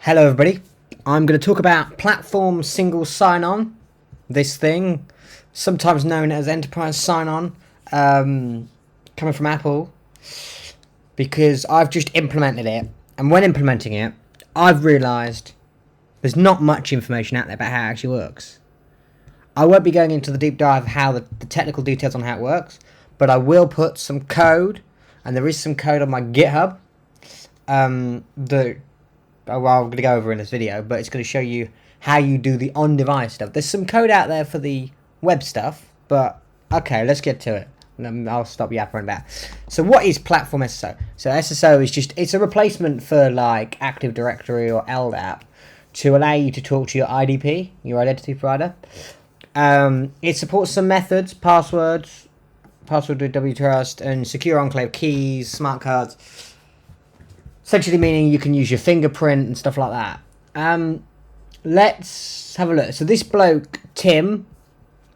Hello everybody, I'm going to talk about platform single sign-on, this thing, sometimes known as enterprise sign-on, coming from Apple, because I've just implemented it, and when implementing it, I've realised there's not much information out there about how it actually works. I won't be going into the deep dive of how the technical details on how it works, but I will put some code, and there is some code on my GitHub, I'm going to go over in this video, but it's going to show you how you do the on-device stuff. There's some code out there for the web stuff, but okay, let's get to it. I'll stop yappering about. So what is Platform SSO? So SSO is it's a replacement for like Active Directory or LDAP to allow you to talk to your IDP, your identity provider. It supports some methods, passwords, password with wtrust, and secure enclave keys, smart cards. Essentially meaning you can use your fingerprint and stuff like that. Let's have a look. So this bloke, Tim,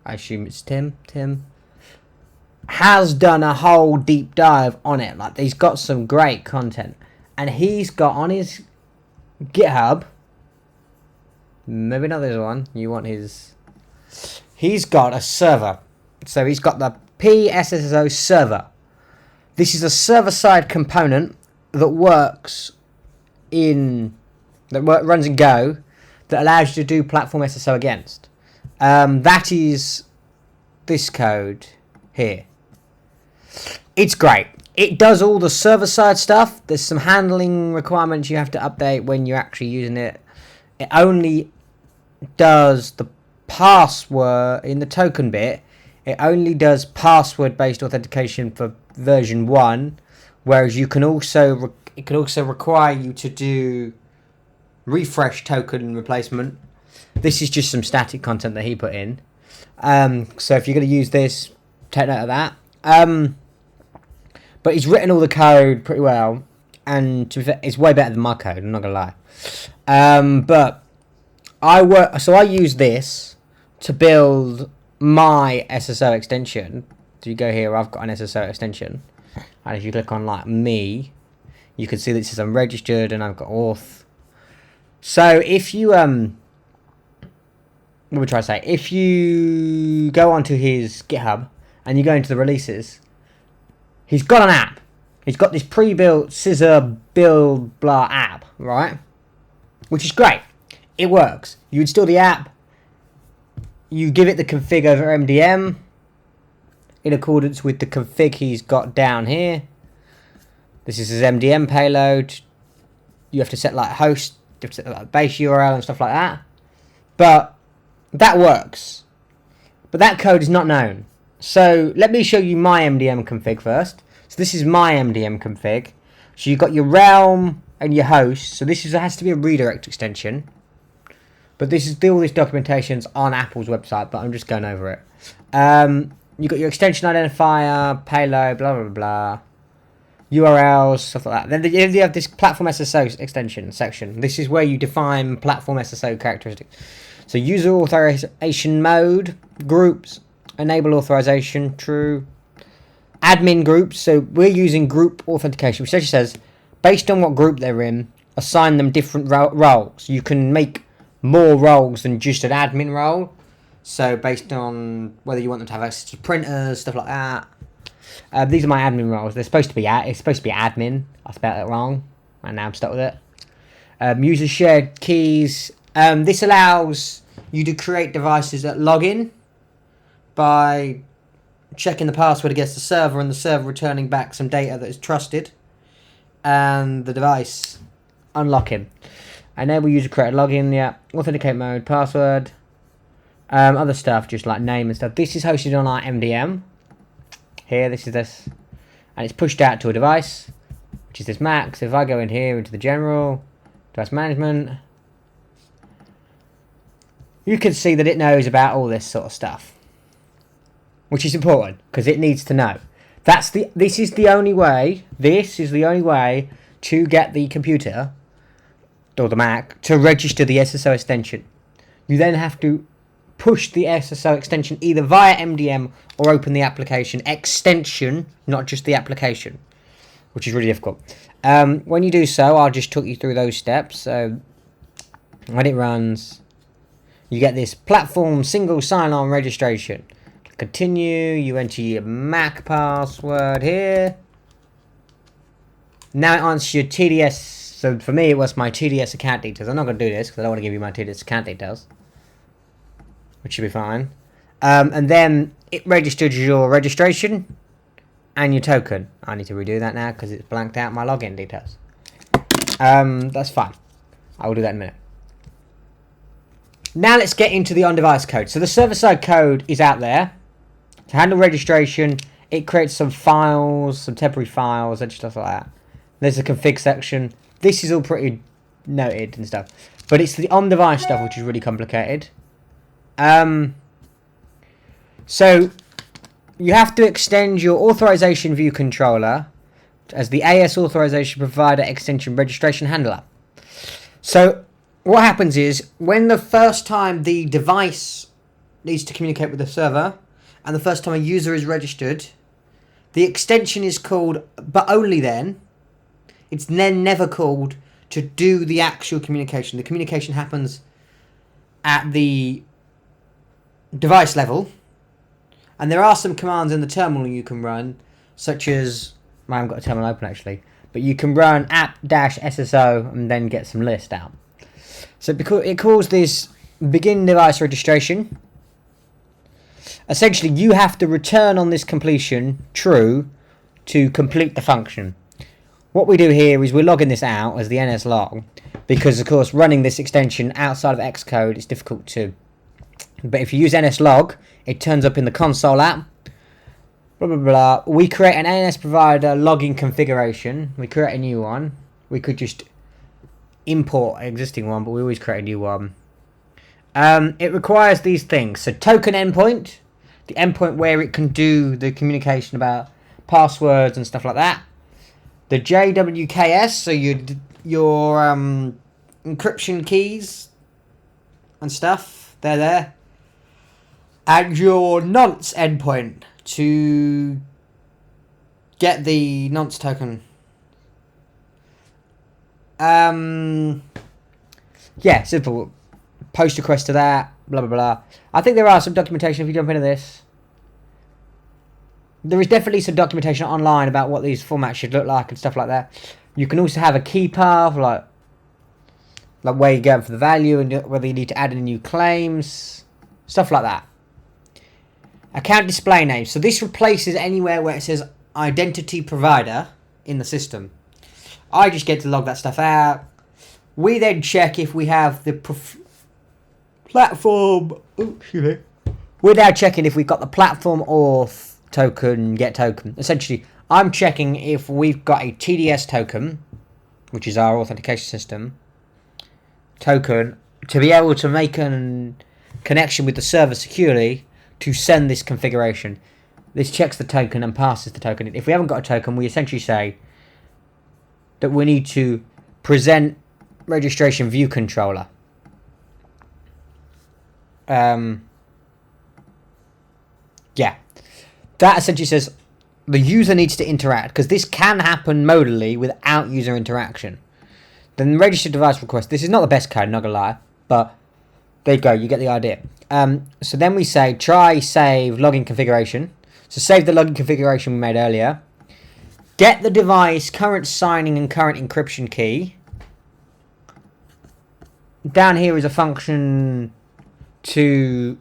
I assume it's Tim, has done a whole deep dive on it. Like, he's got some great content. And he's got on his GitHub, maybe not this one, you want his... He's got a server. So he's got the PSSO server. This is a server-side component that runs in Go, that allows you to do platform SSO against. That is this code here. It's great. It does all the server side stuff. There's some handling requirements you have to update when you're actually using it. It only does the password in the token bit. It only does password based authentication for version 1. Whereas it can also require you to do refresh token replacement. This is just some static content that he put in. So if you're going to use this, take note of that. But he's written all the code pretty well, and to be fair, it's way better than my code. I'm not going to lie. But I use this to build my SSO extension. So you go here, I've got an SSO extension. And if you click on like me, you can see that it says I'm registered and I've got auth. So if you if you go onto his GitHub and you go into the releases, he's got an app. He's got this pre-built scissor build blah app, right? Which is great. It works. You install the app, you give it the config over MDM in accordance with the config he's got down here. This is his MDM payload. You have to set like host, you have to set like base URL and stuff like that. But that works. But that code is not known. So let me show you my MDM config first. So this is my MDM config. So you've got your realm and your host. So this has to be a redirect extension. But all this documentation's on Apple's website, but I'm just going over it. You've got your extension identifier, payload, blah, blah, blah, URLs, stuff like that. Then you have this platform SSO extension section. This is where you define platform SSO characteristics. So user authorization mode, groups, enable authorization, true. Admin groups, so we're using group authentication, which actually says, based on what group they're in, assign them different roles. You can make more roles than just an admin role. So based on whether you want them to have access to printers, stuff like that. These are my admin roles. They're supposed to be it's supposed to be admin. I spelled it wrong, and now I'm stuck with it. User shared keys. This allows you to create devices that log in by checking the password against the server, and the server returning back some data that is trusted, and the device unlocking. Enable user create login. Yeah, authenticate mode, password. Other stuff, just like name and stuff. This is hosted on our MDM. Here, this is this. And it's pushed out to a device, which is this Mac. So if I go in here into the general, device management, you can see that it knows about all this sort of stuff. Which is important, because it needs to know. This is the only way to get the computer, or the Mac, to register the SSO extension. You then have to push the SSO extension either via MDM or open the application extension, not just the application, which is really difficult. When you do so, I'll just talk you through those steps. So When it runs, you get this platform single sign-on registration. Continue, you enter your Mac password here. Now it answers your TDS. So for me, it was my TDS account details. I'm not going to do this because I don't want to give you my TDS account details, which should be fine. And then it registers your registration and your token. I need to redo that now because it's blanked out my login details. That's fine. I will do that in a minute. Now let's get into the on-device code. So the server-side code is out there. To handle registration, it creates some files, some temporary files, and stuff like that. There's a config section. This is all pretty noted and stuff. But it's the on-device stuff which is really complicated. So you have to extend your authorization view controller as the AS authorization provider extension registration handler. So what happens is when the first time the device needs to communicate with the server and the first time a user is registered, the extension is called, but only then. It's then never called to do the actual communication. The communication happens at the device level. And there are some commands in the terminal you can run, such as, I haven't got a terminal open actually, but you can run app-sso and then get some list out. So because it calls this begin device registration. Essentially, you have to return on this completion true to complete the function. What we do here is we're logging this out as the NSLog because, of course, running this extension outside of Xcode is difficult to. But if you use NSLog, it turns up in the console app. Blah, blah, blah. We create an NS provider logging configuration. We create a new one. We could just import an existing one, but we always create a new one. It requires these things. So token endpoint, the endpoint where it can do the communication about passwords and stuff like that. The JWKS, so your encryption keys and stuff, they're there. And your nonce endpoint to get the nonce token. Yeah, simple. Post request to that, blah, blah, blah. I think there are some documentation if you jump into this. There is definitely some documentation online about what these formats should look like and stuff like that. You can also have a key path, like where you're going for the value and whether you need to add any new claims, stuff like that. Account display name. So this replaces anywhere where it says identity provider in the system. I just get to log that stuff out. We then check if we have the platform. We're now checking if we've got the platform auth token, get token. Essentially, I'm checking if we've got a TDS token, which is our authentication system token, to be able to make a connection with the server securely to send this configuration. This checks the token and passes the token. If we haven't got a token, we essentially say that we need to present registration view controller. Yeah. That essentially says the user needs to interact, because this can happen modally without user interaction. Then registered device request. This is not the best code, not gonna lie, but there you go, you get the idea. So then we say try save login configuration. So save the login configuration we made earlier. Get the device current signing and current encryption key. Down here is a function to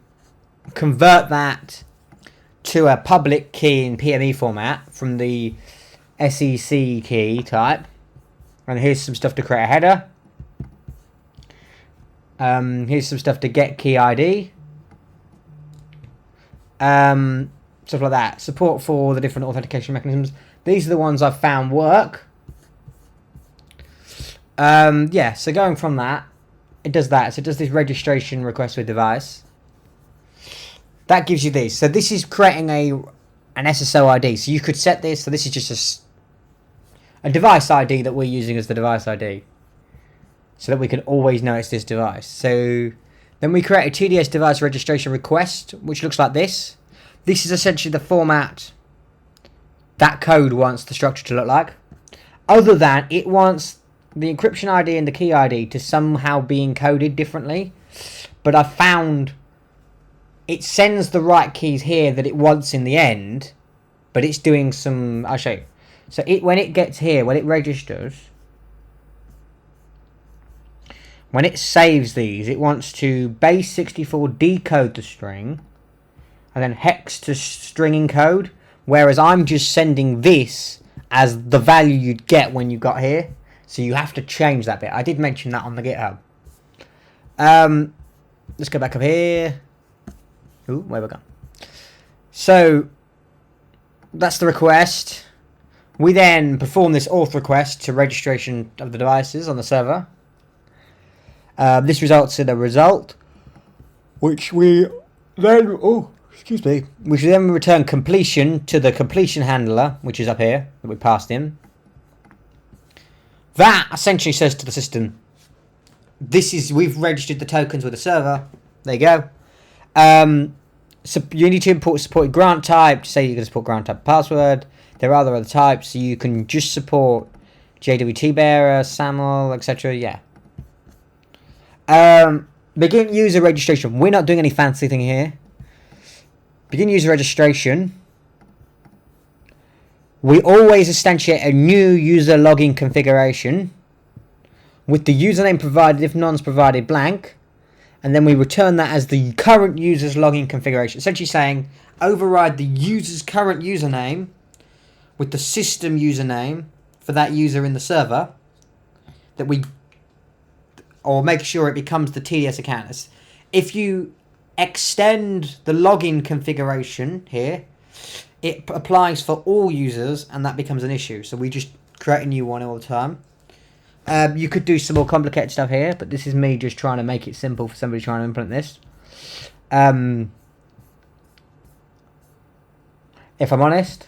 convert that to a public key in PME format from the SEC key type. And here's some stuff to create a header. Here's some stuff to get key ID. Stuff like that. Support for the different authentication mechanisms. These are the ones I've found work. Yeah, so going from that, it does that. So it does this registration request with device. That gives you these. So this is creating an SSO ID. So you could set this. So this is just a device ID that we're using as the device ID, so that we can always know it's this device. So then we create a TDS device registration request, which looks like this. This is essentially the format that code wants the structure to look like. Other than it wants the encryption ID and the key ID to somehow be encoded differently. But I found it sends the right keys here that it wants in the end, but it's doing some... I'll show you. So when it gets here, when it registers, when it saves these, it wants to base 64 decode the string, and then hex to string encode, whereas I'm just sending this as the value you'd get when you got here. So you have to change that bit. I did mention that on the GitHub. Let's go back up here. Ooh, where we gone? So that's the request. We then perform this auth request to registration of the devices on the server. This results in a result, which we then which we then return completion to the completion handler, which is up here that we passed in. That essentially says to the system, we've registered the tokens with the server. There you go. So you need to import supported grant type. Say you're going to support grant type password. There are other types, so you can just support JWT bearer, SAML, etc. Yeah. Begin user registration. We're not doing any fancy thing here. Begin user registration. We always instantiate a new user login configuration with the username provided if none's provided blank, and then we return that as the current user's login configuration. Essentially saying override the user's current username with the system username for that user in the server or make sure it becomes the TDS account. If you extend the login configuration here, it applies for all users, and that becomes an issue. So we just create a new one all the time. You could do some more complicated stuff here, but this is me just trying to make it simple for somebody trying to implement this. If I'm honest,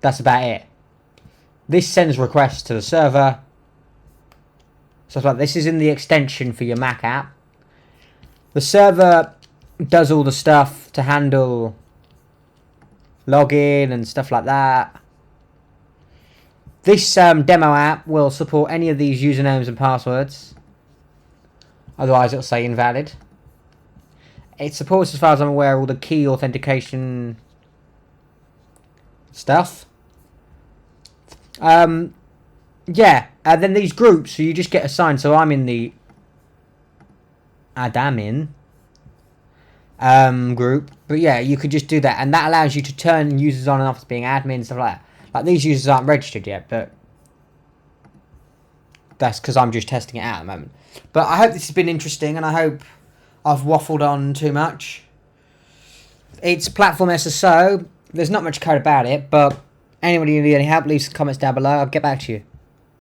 that's about it. This sends requests to the server. So like this is in the extension for your Mac app. The server does all the stuff to handle login and stuff like that. This demo app will support any of these usernames and passwords. Otherwise it'll say invalid. It supports, as far as I'm aware, all the key authentication stuff. Yeah, then these groups, so you just get assigned. So I'm in the admin group, but yeah, you could just do that, and that allows you to turn users on and off as being admin and stuff like that. Like these users aren't registered yet, but that's because I'm just testing it out at the moment. But I hope this has been interesting, and I hope I've waffled on too much. It's platform SSO. There's not much code about it, but anybody who needs any help, leave some comments down below. I'll get back to you.